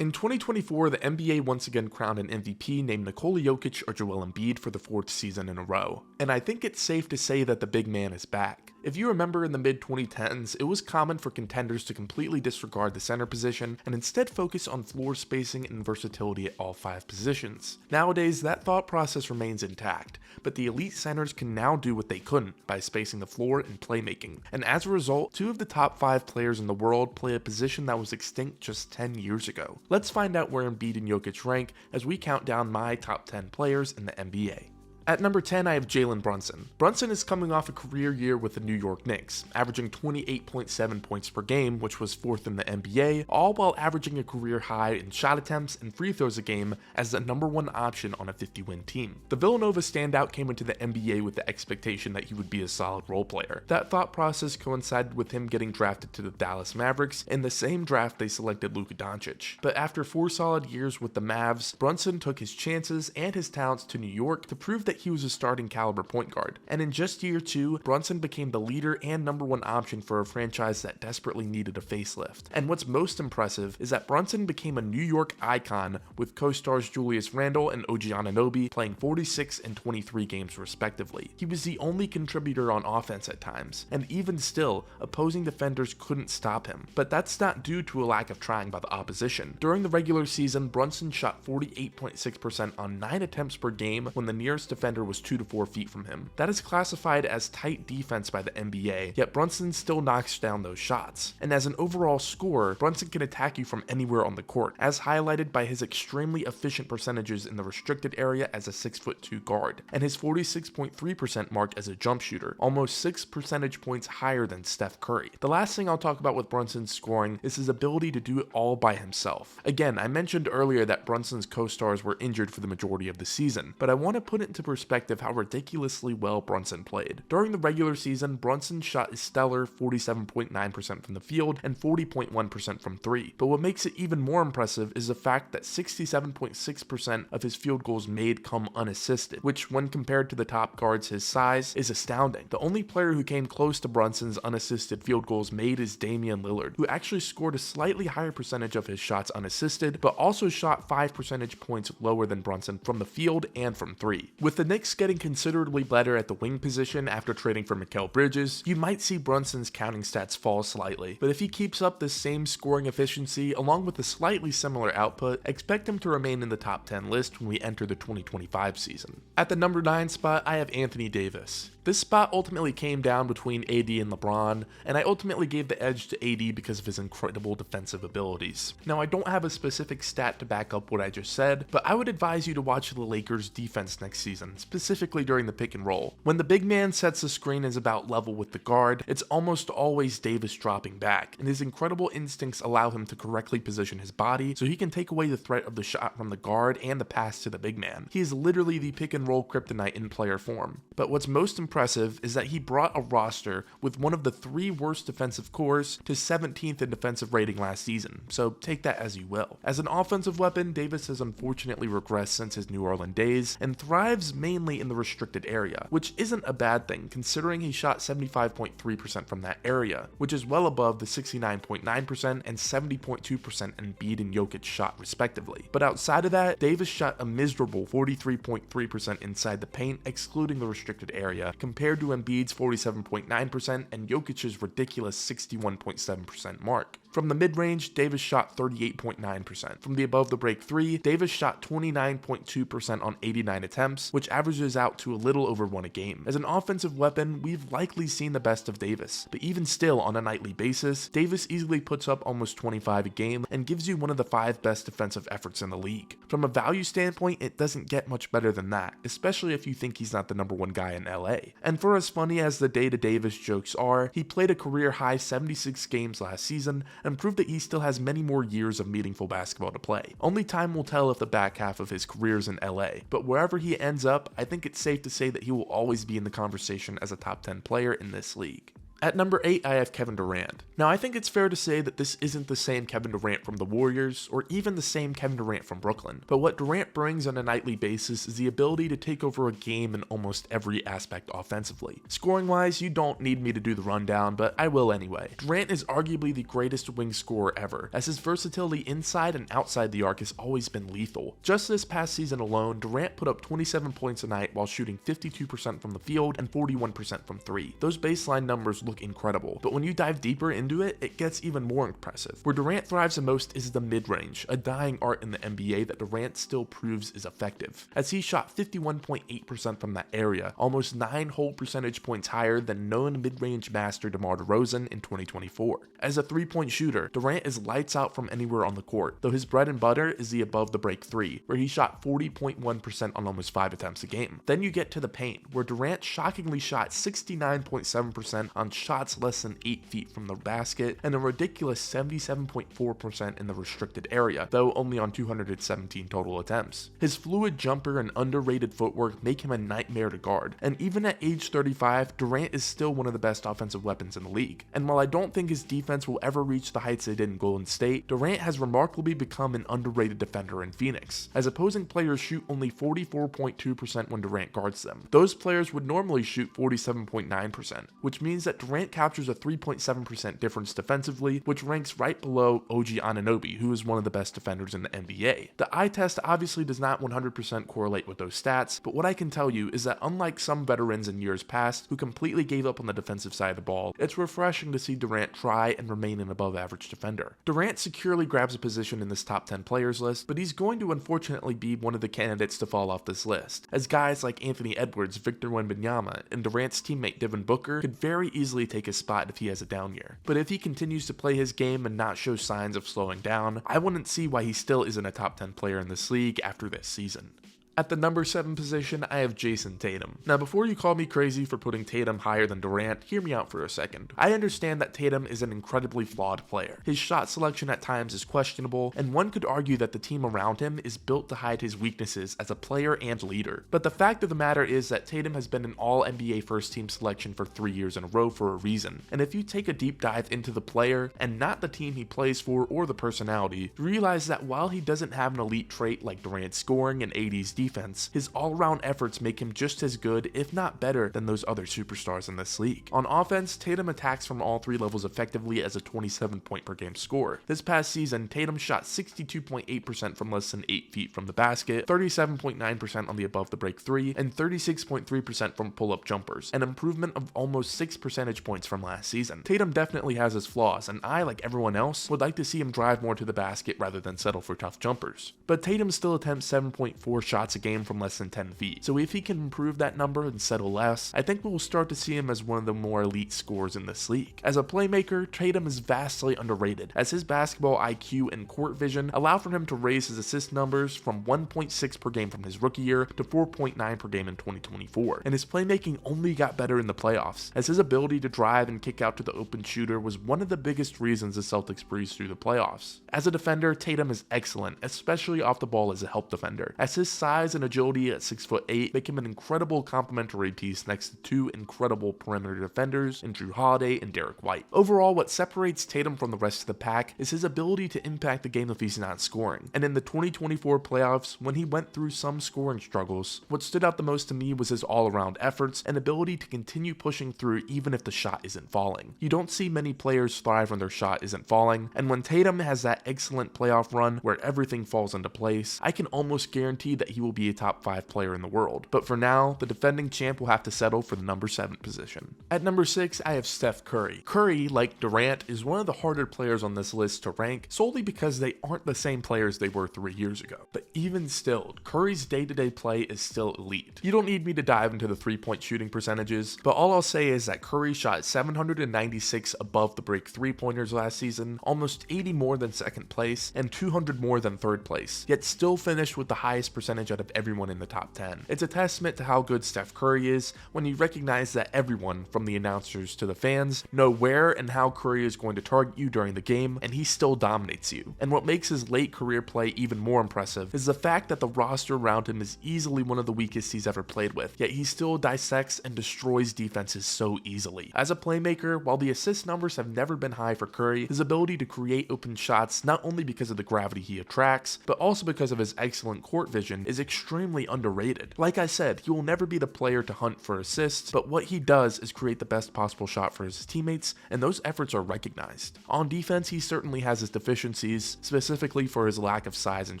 In 2024, the NBA once again crowned an MVP named Nikola Jokic or Joel Embiid for the 4th season in a row. And I think it's safe to say that the big man is back. If you remember in the mid-2010s, it was common for contenders to completely disregard the center position and instead focus on floor spacing and versatility at all 5 positions. Nowadays, that thought process remains intact, but the elite centers can now do what they couldn't by spacing the floor and playmaking. And as a result, 2 of the top 5 players in the world play a position that was extinct just 10 years ago. Let's find out where Embiid and Jokic rank as we count down my top 10 players in the NBA. At number 10, I have Jalen Brunson. Brunson is coming off a career year with the New York Knicks, averaging 28.7 points per game, which was 4th in the NBA, all while averaging a career high in shot attempts and free throws a game as the number 1 option on a 50-win team. The Villanova standout came into the NBA with the expectation that he would be a solid role player. That thought process coincided with him getting drafted to the Dallas Mavericks. In the same draft, they selected Luka Doncic. But after 4 solid years with the Mavs, Brunson took his chances and his talents to New York to prove that he was a starting caliber point guard. And in just year 2, Brunson became the leader and number 1 option for a franchise that desperately needed a facelift. And what's most impressive is that Brunson became a New York icon with co-stars Julius Randle and OG Anunoby playing 46 and 23 games respectively. He was the only contributor on offense at times, and even still, opposing defenders couldn't stop him. But that's not due to a lack of trying by the opposition. During the regular season, Brunson shot 48.6% on 9 attempts per game when the nearest defender was 2 to 4 feet from him. That is classified as tight defense by the NBA, yet Brunson still knocks down those shots. And as an overall scorer, Brunson can attack you from anywhere on the court, as highlighted by his extremely efficient percentages in the restricted area as a 6'2" guard, and his 46.3% mark as a jump shooter, almost 6 percentage points higher than Steph Curry. The last thing I'll talk about with Brunson's scoring is his ability to do it all by himself. Again, I mentioned earlier that Brunson's co-stars were injured for the majority of the season, but I want to put it into perspective how ridiculously well Brunson played. During the regular season, Brunson shot a stellar 47.9% from the field and 40.1% from 3. But what makes it even more impressive is the fact that 67.6% of his field goals made come unassisted, which when compared to the top guards his size is astounding. The only player who came close to Brunson's unassisted field goals made is Damian Lillard, who actually scored a slightly higher percentage of his shots unassisted, but also shot 5 percentage points lower than Brunson from the field and from 3. With the Knicks getting considerably better at the wing position after trading for Mikal Bridges, you might see Brunson's counting stats fall slightly, but if he keeps up this same scoring efficiency along with a slightly similar output, expect him to remain in the top 10 list when we enter the 2025 season. At the number 9 spot, I have Anthony Davis. This spot ultimately came down between AD and LeBron, and I ultimately gave the edge to AD because of his incredible defensive abilities. Now, I don't have a specific stat to back up what I just said, but I would advise you to watch the Lakers' defense next season, specifically during the pick and roll. When the big man sets the screen is about level with the guard, it's almost always Davis dropping back, and his incredible instincts allow him to correctly position his body so he can take away the threat of the shot from the guard and the pass to the big man. He is literally the pick and roll kryptonite in player form. But what's most impressive is that he brought a roster with one of the 3 worst defensive cores to 17th in defensive rating last season, so take that as you will. As an offensive weapon, Davis has unfortunately regressed since his New Orleans days and thrives mainly in the restricted area, which isn't a bad thing considering he shot 75.3% from that area, which is well above the 69.9% and 70.2% Embiid and Jokic shot respectively. But outside of that, Davis shot a miserable 43.3% inside the paint, excluding the restricted area, compared to Embiid's 47.9% and Jokic's ridiculous 61.7% mark. From the mid-range, Davis shot 38.9%. From the above the break 3, Davis shot 29.2% on 89 attempts, which averages out to a little over 1 a game. As an offensive weapon, we've likely seen the best of Davis, but even still on a nightly basis, Davis easily puts up almost 25 a game and gives you one of the 5 best defensive efforts in the league. From a value standpoint, it doesn't get much better than that, especially if you think he's not the number 1 guy in LA. And for as funny as the day to Davis jokes are, he played a career high 76 games last season and proved that he still has many more years of meaningful basketball to play. Only time will tell if the back half of his career is in LA, but wherever he ends up, I think it's safe to say that he will always be in the conversation as a top 10 player in this league. At number 8, I have Kevin Durant. Now, I think it's fair to say that this isn't the same Kevin Durant from the Warriors, or even the same Kevin Durant from Brooklyn, but what Durant brings on a nightly basis is the ability to take over a game in almost every aspect offensively. Scoring-wise, you don't need me to do the rundown, but I will anyway. Durant is arguably the greatest wing scorer ever, as his versatility inside and outside the arc has always been lethal. Just this past season alone, Durant put up 27 points a night while shooting 52% from the field and 41% from 3. Those baseline numbers look incredible, but when you dive deeper into it, it gets even more impressive. Where Durant thrives the most is the mid-range, a dying art in the NBA that Durant still proves is effective, as he shot 51.8% from that area, almost 9 whole percentage points higher than known mid-range master DeMar DeRozan in 2024. As a three-point shooter, Durant is lights out from anywhere on the court, though his bread and butter is the above the break 3, where he shot 40.1% on almost 5 attempts a game. Then you get to the paint, where Durant shockingly shot 69.7% on shots less than 8 feet from the basket, and a ridiculous 77.4% in the restricted area, though only on 217 total attempts. His fluid jumper and underrated footwork make him a nightmare to guard, and even at age 35, Durant is still one of the best offensive weapons in the league. And while I don't think his defense will ever reach the heights they did in Golden State, Durant has remarkably become an underrated defender in Phoenix, as opposing players shoot only 44.2% when Durant guards them. Those players would normally shoot 47.9%, which means that Durant captures a 3.7% difference defensively, which ranks right below OG Anunoby, who is one of the best defenders in the NBA. The eye test obviously does not 100% correlate with those stats, but what I can tell you is that unlike some veterans in years past who completely gave up on the defensive side of the ball, it's refreshing to see Durant try and remain an above average defender. Durant securely grabs a position in this top 10 players list, but he's going to unfortunately be one of the candidates to fall off this list, as guys like Anthony Edwards, Victor Wembanyama, and Durant's teammate Devin Booker could very easily take his spot if he has a down year. But if he continues to play his game and not show signs of slowing down, I wouldn't see why he still isn't a top 10 player in this league after this season. At the number 7 position, I have Jason Tatum. Now, before you call me crazy for putting Tatum higher than Durant, hear me out for a second. I understand that Tatum is an incredibly flawed player. His shot selection at times is questionable, and one could argue that the team around him is built to hide his weaknesses as a player and leader. But the fact of the matter is that Tatum has been an all-NBA first-team selection for 3 years in a row for a reason. And if you take a deep dive into the player, and not the team he plays for or the personality, you realize that while he doesn't have an elite trait like Durant's scoring and AD's defense, his all-around efforts make him just as good, if not better, than those other superstars in this league. On offense, Tatum attacks from all 3 levels effectively as a 27-point per game scorer. This past season, Tatum shot 62.8% from less than 8 feet from the basket, 37.9% on the above the break 3, and 36.3% from pull-up jumpers, an improvement of almost 6 percentage points from last season. Tatum definitely has his flaws, and I, like everyone else, would like to see him drive more to the basket rather than settle for tough jumpers. But Tatum still attempts 7.4 shots a game from less than 10 feet, so if he can improve that number and settle less, I think we will start to see him as one of the more elite scorers in this league. As a playmaker, Tatum is vastly underrated, as his basketball IQ and court vision allow for him to raise his assist numbers from 1.6 per game from his rookie year to 4.9 per game in 2024, and his playmaking only got better in the playoffs, as his ability to drive and kick out to the open shooter was one of the biggest reasons the Celtics breezed through the playoffs. As a defender, Tatum is excellent, especially off the ball as a help defender, as his size and agility at 6'8" make him an incredible complementary piece next to 2 incredible perimeter defenders in Drew Holiday and Derek White. Overall, what separates Tatum from the rest of the pack is his ability to impact the game if he's not scoring. And in the 2024 playoffs, when he went through some scoring struggles, what stood out the most to me was his all-around efforts and ability to continue pushing through even if the shot isn't falling. You don't see many players thrive when their shot isn't falling, and when Tatum has that excellent playoff run where everything falls into place, I can almost guarantee that he will be a top 5 player in the world. But for now, the defending champ will have to settle for the number 7 position. At number 6, I have Steph Curry. Curry, like Durant, is one of the harder players on this list to rank solely because they aren't the same players they were 3 years ago. But even still, Curry's day-to-day play is still elite. You don't need me to dive into the 3-point shooting percentages, but all I'll say is that Curry shot 796 above the break 3-pointers last season, almost 80 more than second place, and 200 more than third place, yet still finished with the highest percentage at of everyone in the top 10. It's a testament to how good Steph Curry is when you recognize that everyone, from the announcers to the fans, know where and how Curry is going to target you during the game, and he still dominates you. And what makes his late career play even more impressive is the fact that the roster around him is easily one of the weakest he's ever played with, yet he still dissects and destroys defenses so easily. As a playmaker, while the assist numbers have never been high for Curry, his ability to create open shots, not only because of the gravity he attracts, but also because of his excellent court vision, is extremely underrated. Like I said, he will never be the player to hunt for assists, but what he does is create the best possible shot for his teammates, and those efforts are recognized. On defense, he certainly has his deficiencies, specifically for his lack of size and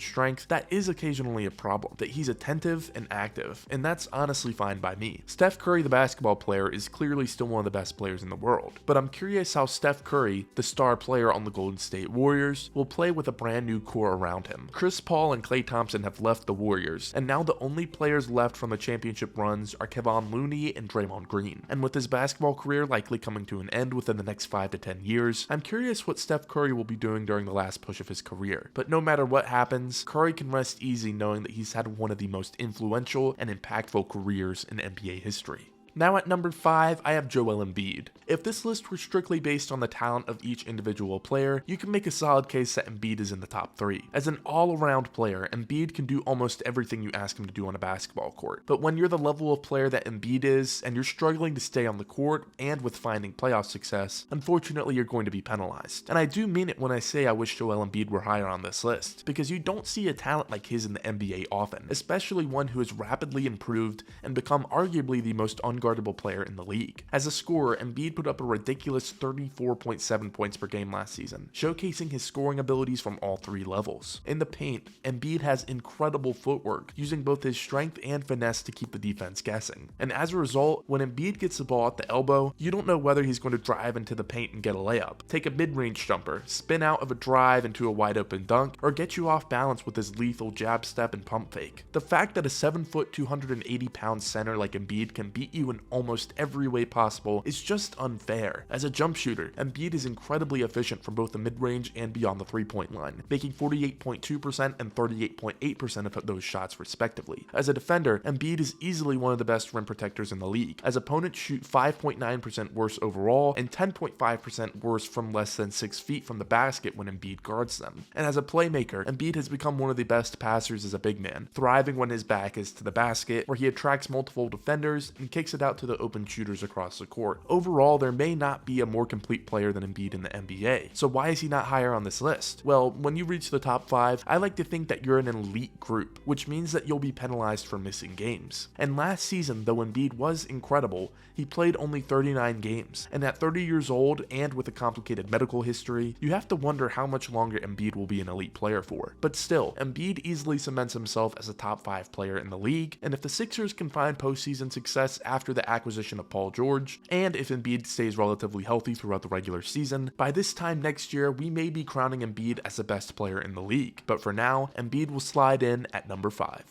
strength. That is occasionally a problem, that he's attentive and active, and that's honestly fine by me. Steph Curry, the basketball player, is clearly still one of the best players in the world, but I'm curious how Steph Curry, the star player on the Golden State Warriors, will play with a brand new core around him. Chris Paul and Klay Thompson have left the Warriors, and now the only players left from the championship runs are Kevon Looney and Draymond Green. And with his basketball career likely coming to an end within the next 5 to 10 years, I'm curious what Steph Curry will be doing during the last push of his career. But no matter what happens, Curry can rest easy knowing that he's had one of the most influential and impactful careers in NBA history. Now at number 5, I have Joel Embiid. If this list were strictly based on the talent of each individual player, you can make a solid case that Embiid is in the top 3. As an all-around player, Embiid can do almost everything you ask him to do on a basketball court. But when you're the level of player that Embiid is, and you're struggling to stay on the court and with finding playoff success, unfortunately you're going to be penalized. And I do mean it when I say I wish Joel Embiid were higher on this list, because you don't see a talent like his in the NBA often, especially one who has rapidly improved and become arguably the most unguardable player in the league. As a scorer, Embiid put up a ridiculous 34.7 points per game last season, showcasing his scoring abilities from all 3 levels. In the paint, Embiid has incredible footwork, using both his strength and finesse to keep the defense guessing. And as a result, when Embiid gets the ball at the elbow, you don't know whether he's going to drive into the paint and get a layup, take a mid-range jumper, spin out of a drive into a wide-open dunk, or get you off balance with his lethal jab step and pump fake. The fact that a 7-foot, 280-pound center like Embiid can beat you in almost every way possible is just unfair. As a jump shooter, Embiid is incredibly efficient from both the mid-range and beyond the 3-point line, making 48.2% and 38.8% of those shots respectively. As a defender, Embiid is easily one of the best rim protectors in the league, as opponents shoot 5.9% worse overall and 10.5% worse from less than 6 feet from the basket when Embiid guards them. And as a playmaker, Embiid has become one of the best passers as a big man, thriving when his back is to the basket, where he attracts multiple defenders and kicks it out to the open shooters across the court. Overall, there may not be a more complete player than Embiid in the NBA. So why is he not higher on this list? Well, when you reach the top 5, I like to think that you're in an elite group, which means that you'll be penalized for missing games. And last season, though Embiid was incredible, he played only 39 games. And at 30 years old and with a complicated medical history, you have to wonder how much longer Embiid will be an elite player for. But still, Embiid easily cements himself as a top 5 player in the league, and if the Sixers can find postseason success after the acquisition of Paul George, and if Embiid stays relatively healthy throughout the regular season, by this time next year we may be crowning Embiid as the best player in the league. But for now, Embiid will slide in at number 5.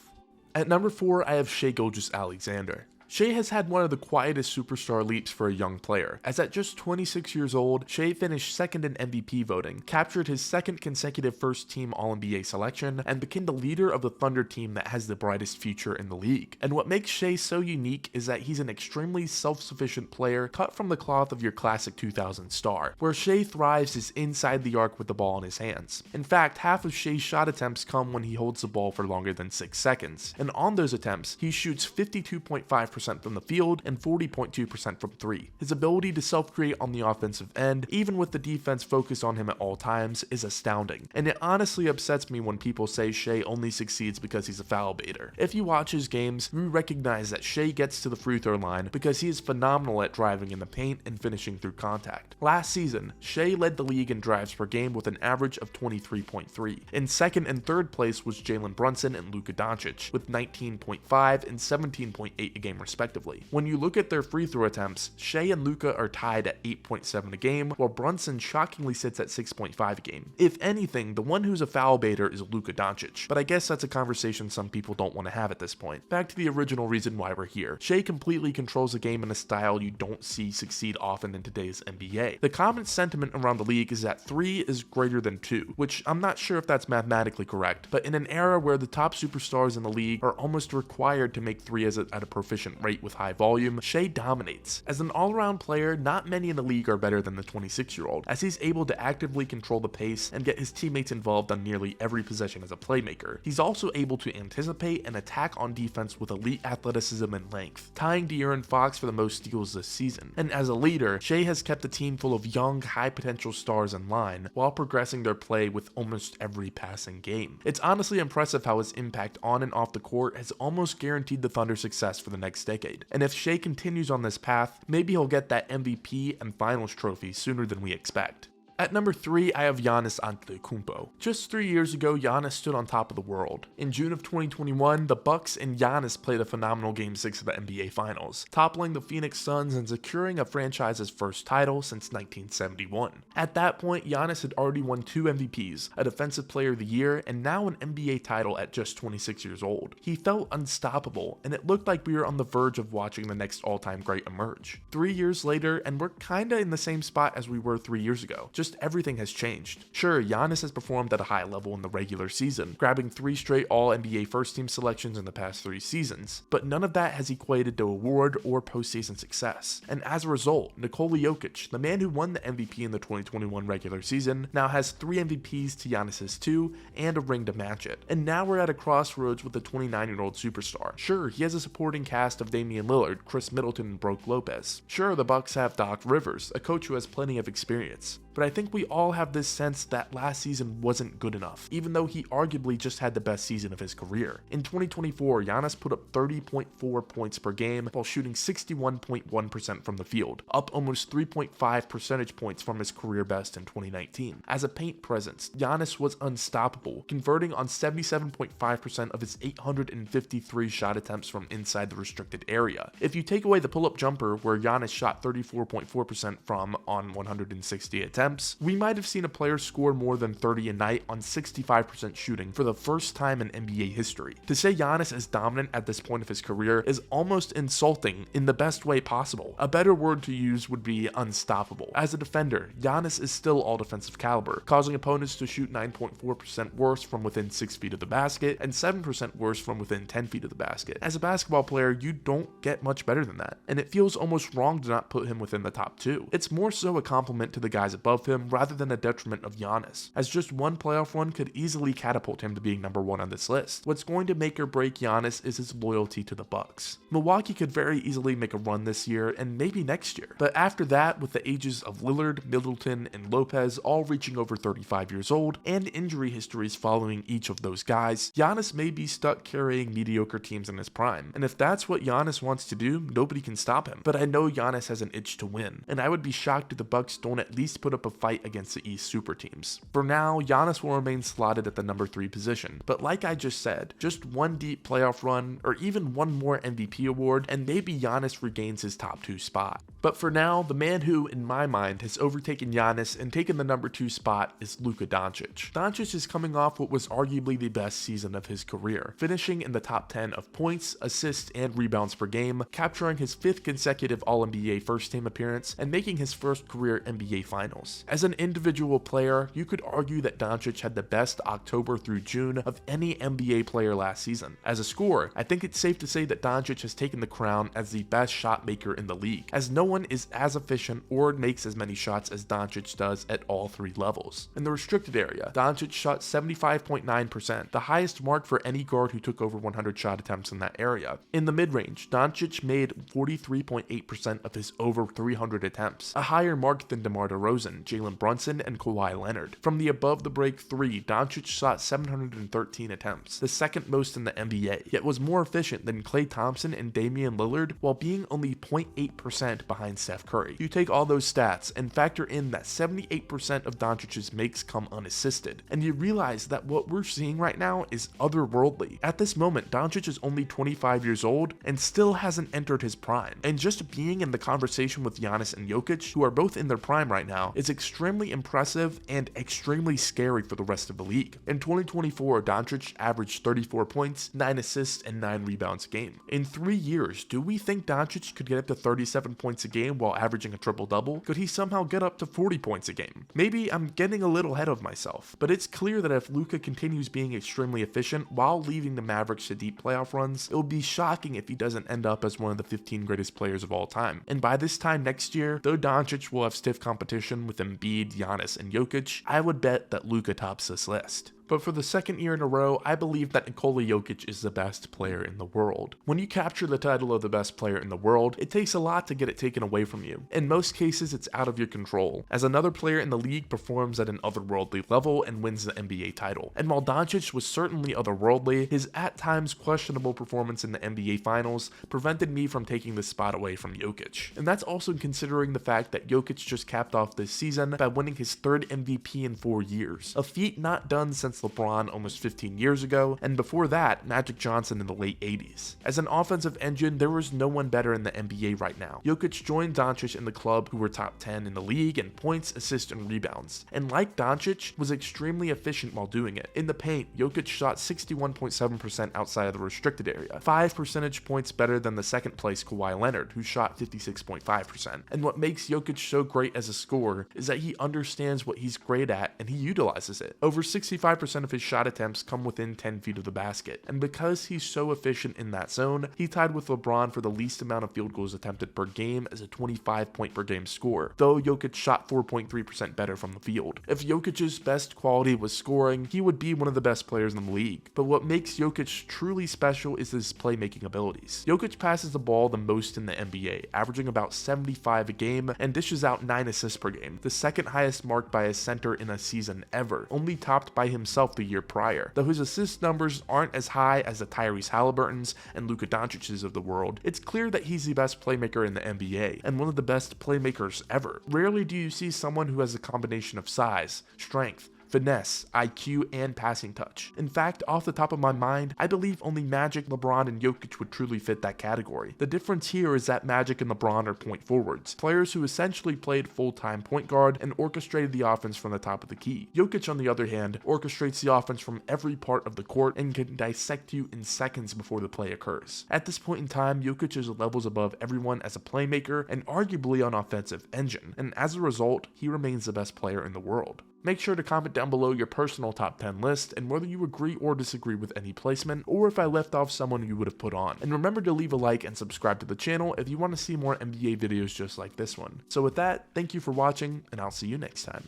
At number 4, I have Shai Gilgeous-Alexander. Shai has had one of the quietest superstar leaps for a young player, as at just 26 years old, Shai finished second in MVP voting, captured his second consecutive first-team All-NBA selection, and became the leader of the Thunder team that has the brightest future in the league. And what makes Shai so unique is that he's an extremely self-sufficient player cut from the cloth of your classic 2000 star. Where Shai thrives is inside the arc with the ball in his hands. In fact, half of Shai's shot attempts come when he holds the ball for longer than 6 seconds, and on those attempts, he shoots 52.5% from the field and 40.2% from 3. His ability to self-create on the offensive end, even with the defense focused on him at all times, is astounding. And it honestly upsets me when people say Shai only succeeds because he's a foul baiter. If you watch his games, you recognize that Shai gets to the free throw line because he is phenomenal at driving in the paint and finishing through contact. Last season, Shai led the league in drives per game with an average of 23.3. In second and third place was Jalen Brunson and Luka Doncic with 19.5 and 17.8 a game respectively. When you look at their free throw attempts, Shai and Luka are tied at 8.7 a game, while Brunson shockingly sits at 6.5 a game. If anything, the one who's a foul baiter is Luka Doncic, but I guess that's a conversation some people don't want to have at this point. Back to the original reason why we're here. Shai completely controls the game in a style you don't see succeed often in today's NBA. The common sentiment around the league is that 3 is greater than 2, which I'm not sure if that's mathematically correct, but in an era where the top superstars in the league are almost required to make 3 at a proficient rate with high volume, Shai dominates. As an all-around player, not many in the league are better than the 26-year-old, as he's able to actively control the pace and get his teammates involved on nearly every possession as a playmaker. He's also able to anticipate and attack on defense with elite athleticism and length, tying De'Aaron Fox for the most steals this season. And as a leader, Shai has kept a team full of young, high-potential stars in line, while progressing their play with almost every passing game. It's honestly impressive how his impact on and off the court has almost guaranteed the Thunder success for the next decade. And if Shai continues on this path, maybe he'll get that MVP and Finals trophy sooner than we expect. At number 3, I have Giannis Antetokoummpo. Just 3 years ago, Giannis stood on top of the world. In June of 2021, the Bucks and Giannis played a phenomenal Game 6 of the NBA Finals, toppling the Phoenix Suns and securing a franchise's first title since 1971. At that point, Giannis had already won 2 MVPs, a Defensive Player of the Year, and now an NBA title at just 26 years old. He felt unstoppable, and it looked like we were on the verge of watching the next all-time great emerge. 3 years later, and we're kinda in the same spot as we were 3 years ago. Just everything has changed. Sure, Giannis has performed at a high level in the regular season, grabbing 3 straight All-NBA first-team selections in the past 3 seasons, but none of that has equated to award or postseason success. And as a result, Nikola Jokic, the man who won the MVP in the 2021 regular season, now has 3 MVPs to Giannis's 2 and a ring to match it. And now we're at a crossroads with the 29-year-old superstar. Sure, he has a supporting cast of Damian Lillard, Chris Middleton, and Brook Lopez. Sure, the Bucks have Doc Rivers, a coach who has plenty of experience. But I think we all have this sense that last season wasn't good enough, even though he arguably just had the best season of his career. In 2024, Giannis put up 30.4 points per game while shooting 61.1% from the field, up almost 3.5 percentage points from his career best in 2019. As a paint presence, Giannis was unstoppable, converting on 77.5% of his 853 shot attempts from inside the restricted area. If you take away the pull-up jumper, where Giannis shot 34.4% from on 160 attempts, we might have seen a player score more than 30 a night on 65% shooting for the first time in NBA history. To say Giannis is dominant at this point of his career is almost insulting in the best way possible. A better word to use would be unstoppable. As a defender, Giannis is still all defensive caliber, causing opponents to shoot 9.4% worse from within 6 feet of the basket and 7% worse from within 10 feet of the basket. As a basketball player, you don't get much better than that, and it feels almost wrong to not put him within the top 2. It's more so a compliment to the guys above him rather than a detriment of Giannis, as just one playoff run could easily catapult him to being number 1 on this list. What's going to make or break Giannis is his loyalty to the Bucks. Milwaukee could very easily make a run this year and maybe next year, but after that, with the ages of Lillard, Middleton, and Lopez all reaching over 35 years old and injury histories following each of those guys, Giannis may be stuck carrying mediocre teams in his prime. And if that's what Giannis wants to do, nobody can stop him. But I know Giannis has an itch to win, and I would be shocked if the Bucks don't at least put up a fight against the East super teams. For now, Giannis will remain slotted at the number 3 position, but like I just said, just one deep playoff run or even one more MVP award and maybe Giannis regains his top 2 spot. But for now, the man who, in my mind, has overtaken Giannis and taken the number 2 spot is Luka Doncic. Doncic is coming off what was arguably the best season of his career, finishing in the top 10 of points, assists, and rebounds per game, capturing his 5th consecutive All-NBA first-team appearance, and making his first career NBA Finals. As an individual player, you could argue that Doncic had the best October through June of any NBA player last season. As a scorer, I think it's safe to say that Doncic has taken the crown as the best shot maker in the league, as no one is as efficient or makes as many shots as Doncic does at all 3 levels. In the restricted area, Doncic shot 75.9%, the highest mark for any guard who took over 100 shot attempts in that area. In the mid-range, Doncic made 43.8% of his over 300 attempts, a higher mark than DeMar DeRozan, Jalen Brunson, and Kawhi Leonard. From the above-the-break 3, Doncic shot 713 attempts, the second most in the NBA, yet was more efficient than Klay Thompson and Damian Lillard while being only 0.8% behind behind Steph Curry. You take all those stats and factor in that 78% of Doncic's makes come unassisted, and you realize that what we're seeing right now is otherworldly. At this moment, Doncic is only 25 years old and still hasn't entered his prime, and just being in the conversation with Giannis and Jokic, who are both in their prime right now, is extremely impressive and extremely scary for the rest of the league. In 2024, Doncic averaged 34 points, 9 assists, and 9 rebounds a game. In 3 years, do we think Doncic could get up to 37 points a game while averaging a triple-double? Could he somehow get up to 40 points a game? Maybe I'm getting a little ahead of myself, but it's clear that if Luka continues being extremely efficient while leading the Mavericks to deep playoff runs, it would be shocking if he doesn't end up as one of the 15 greatest players of all time. And by this time next year, though Doncic will have stiff competition with Embiid, Giannis, and Jokic, I would bet that Luka tops this list. But for the second year in a row, I believe that Nikola Jokic is the best player in the world. When you capture the title of the best player in the world, it takes a lot to get it taken away from you. In most cases, it's out of your control, as another player in the league performs at an otherworldly level and wins the NBA title. And while Doncic was certainly otherworldly, his at times questionable performance in the NBA Finals prevented me from taking this spot away from Jokic. And that's also considering the fact that Jokic just capped off this season by winning his 3rd MVP in 4 years, a feat not done since LeBron almost 15 years ago, and before that, Magic Johnson in the late 80s. As an offensive engine, there was no one better in the NBA right now. Jokic joined Doncic in the club, who were top 10 in the league in points, assists, and rebounds, and like Doncic, was extremely efficient while doing it. In the paint, Jokic shot 61.7% outside of the restricted area, 5 percentage points better than the second place Kawhi Leonard, who shot 56.5%. And what makes Jokic so great as a scorer is that he understands what he's great at and he utilizes it. Over 65% of his shot attempts come within 10 feet of the basket, and because he's so efficient in that zone, he tied with LeBron for the least amount of field goals attempted per game as a 25-point per game scorer, though Jokic shot 4.3% better from the field. If Jokic's best quality was scoring, he would be one of the best players in the league, but what makes Jokic truly special is his playmaking abilities. Jokic passes the ball the most in the NBA, averaging about 75 a game, and dishes out 9 assists per game, the second highest mark by a center in a season ever, only topped by himself the year prior. Though his assist numbers aren't as high as the Tyrese Halliburtons and Luka Doncic's of the world, it's clear that he's the best playmaker in the NBA, and one of the best playmakers ever. Rarely do you see someone who has a combination of size, strength, finesse, IQ, and passing touch. In fact, off the top of my mind, I believe only Magic, LeBron, and Jokic would truly fit that category. The difference here is that Magic and LeBron are point forwards, players who essentially played full-time point guard and orchestrated the offense from the top of the key. Jokic, on the other hand, orchestrates the offense from every part of the court and can dissect you in seconds before the play occurs. At this point in time, Jokic is levels above everyone as a playmaker and arguably an offensive engine, and as a result, he remains the best player in the world. Make sure to comment down below your personal top 10 list and whether you agree or disagree with any placement, or if I left off someone you would have put on. And remember to leave a like and subscribe to the channel if you want to see more NBA videos just like this one. So with that, thank you for watching, and I'll see you next time.